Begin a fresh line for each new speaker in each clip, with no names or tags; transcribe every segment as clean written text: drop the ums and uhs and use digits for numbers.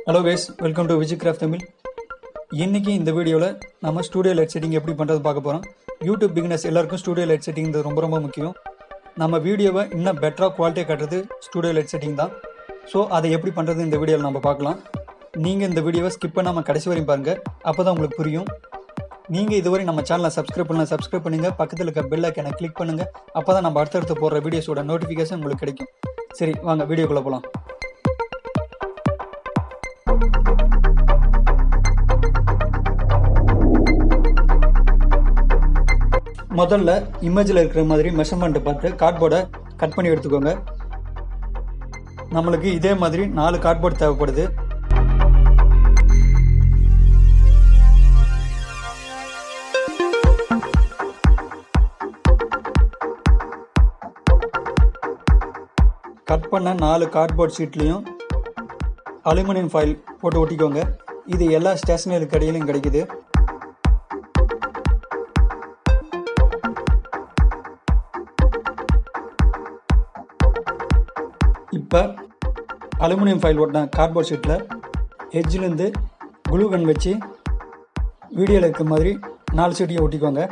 Hello guys, welcome to Vijicraft Tamil. இன்றைக்கி இந்த வீடியோவில் நம்ம ஸ்டூடியோ லைட் செட்டிங் எப்படி பண்ணுறது பார்க்க போகிறோம். யூடியூப் பிகினர்ஸ் எல்லாருக்கும் ஸ்டூடியோ லைட் செட்டிங் ரொம்ப ரொம்ப முக்கியம். நம்ம வீடியோவை இன்னும் பெட்டராக குவாலிட்டியாக காட்டுறது ஸ்டூடியோ லைட் செட்டிங் தான். ஸோ அதை எப்படி பண்ணுறது இந்த வீடியோவில் நம்ம பார்க்கலாம். நீங்கள் இந்த வீடியோவை ஸ்கிப் பண்ணாமல் கடைசி வரையும் பாருங்கள், அப்போ தான் உங்களுக்கு புரியும். நீங்கள் இதுவரை நம்ம சேனலை சப்ஸ்கிரைப் பண்ணுங்கள், பக்கத்தில் இருக்க பெல் ஐக்கானை கிளிக் பண்ணுங்கள். அப்போ தான் நம்ம அடுத்தடுத்து போடுற வீடியோஸோட நோட்டிஃபிகேஷன் உங்களுக்கு கிடைக்கும். சரி, வாங்க வீடியோக்குள்ளே போகலாம். முதல்ல இமேஜில் இருக்கிற மாதிரி மெஷர்மெண்ட்டை பார்த்து கார்ட்போர்டை கட் பண்ணி எடுத்துக்கோங்க. நம்மளுக்கு இதே மாதிரி 4 கார்ட்போர்ட் தேவைப்படுது. கட் பண்ண 4 கார்ட்போர்ட் ஷீட்லேயும் அலுமினியம் ஃபாயில் போட்டு ஒட்டிக்கோங்க. இது எல்லா ஸ்டேஷனரி கடையிலும் கிடைக்குது. இப்போ அலுமினியம் ஃபாயில் ஒட்டின கார்ட்போர்ட் ஷீட்டில் எட்ஜிலேருந்து குளூ கன் வச்சு வீடியோவில் இருக்க மாதிரி 4 ஷீட்டையும் ஒட்டிக்கோங்க.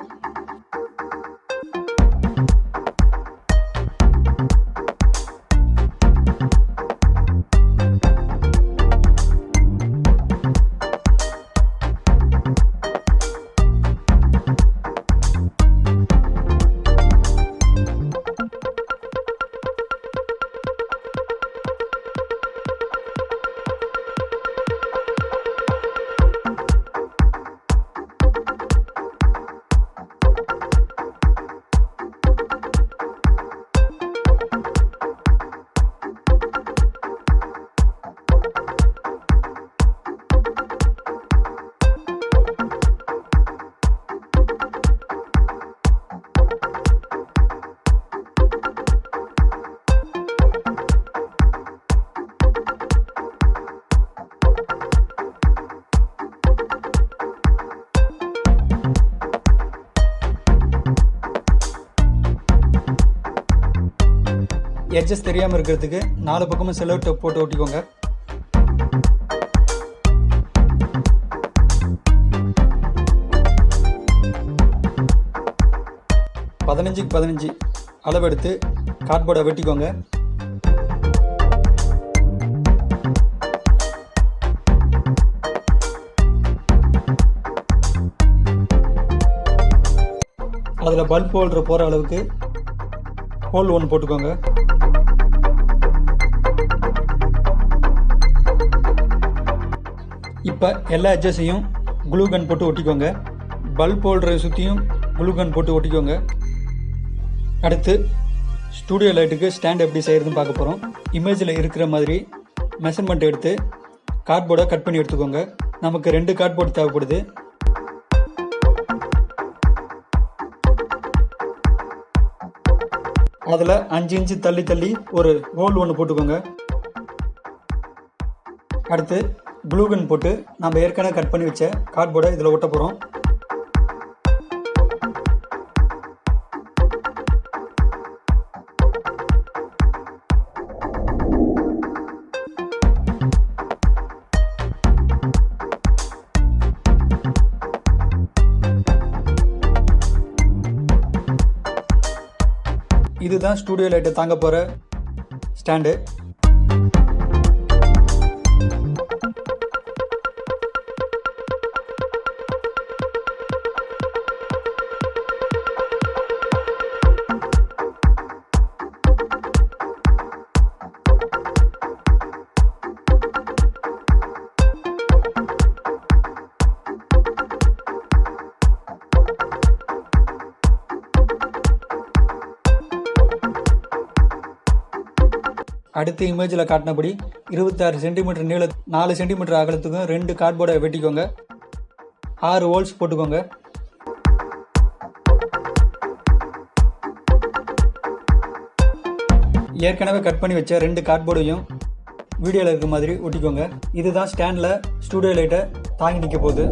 எட்ஜஸ் தெரியாமல் இருக்கிறதுக்கு 4 பக்கமும் செல்லோ டேப் போட்டு ஒட்டிக்கோங்க. பதினஞ்சுக்கு 15 அளவெடுத்து கார்ட்போர்டை வெட்டிக்கோங்க. அதில் பல்ப் ஹோல்டர் போகிற அளவுக்கு ஹோல் ஒன்று போட்டுக்கோங்க. இப்போ எல்லா எட்ஜஸையும் குளூ கன் போட்டு ஒட்டிக்கோங்க. பல்ப் ஹோல்டரை சுற்றியும் குளூ கன் போட்டு ஒட்டிக்கோங்க. அடுத்து ஸ்டூடியோ லைட்டுக்கு ஸ்டாண்ட் எப்படி செய்கிறதுன்னு பார்க்க போகிறோம். இமேஜில் இருக்கிற மாதிரி மெஷர்மெண்ட் எடுத்து கார்ட்போர்டை கட் பண்ணி எடுத்துக்கோங்க. நமக்கு 2 கார்ட்போர்டு தேவைப்படுது. அதில் 5 இன்ச்சு தள்ளி தள்ளி ஒரு ஹோல் ஒன்று போட்டுக்கோங்க. அடுத்து க்ளூகன் போட்டு நம்ம ஏற்கனவே கட் பண்ணி வச்ச கார்ட்போர்டை இதில் ஒட்ட போகிறோம். இதுதான் ஸ்டூடியோ லைட்டை தாங்க போகிற ஸ்டாண்டு. அடுத்து இமேஜில் காட்டினபடி 26 சென்டிமீட்டர் நீள 4 சென்டிமீட்டர் அகலத்துக்கும் 2 கார்ட்போர்டை வெட்டிக்கோங்க. 6 ஹோல்ஸ் போட்டுக்கோங்க. ஏற்கனவே கட் பண்ணி வச்ச 2 கார்ட்போர்டையும் வீடியோவில் இருக்க மாதிரி ஒட்டிக்கோங்க. இதுதான் ஸ்டாண்டில் ஸ்டூடியோ லைட்டை தாங்கி நிற்க போகுது.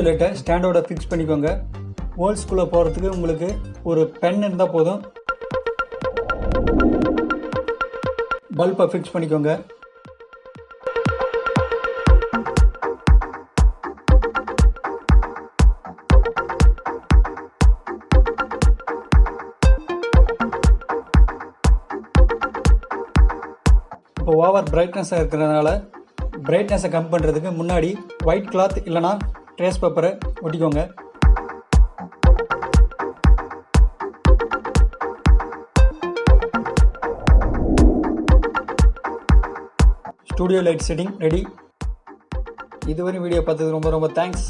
லைட்டை ஸ்டாண்டோட ஃபிக்ஸ் பண்ணிக்கோங்க. ஹோல்ஸ்குள்ளே போகிறதுக்கு உங்களுக்கு ஒரு பென் இருந்தால் போதும். பல்பை ஃபிக்ஸ் பண்ணிக்கோங்க. இப்போ ஓவர் பிரைட்னஸாக இருக்கிறதுனால பிரைட்னஸை கம் பண்ணுறதுக்கு முன்னாடி ஒயிட் கிளாத் இல்லைனா ட்ரேஸ் பேப்பரை ஒட்டிக்கோங்க. Studio light setting ready. இதுவரை வீடியோ பார்த்தது ரொம்ப ரொம்ப தேங்க்ஸ்.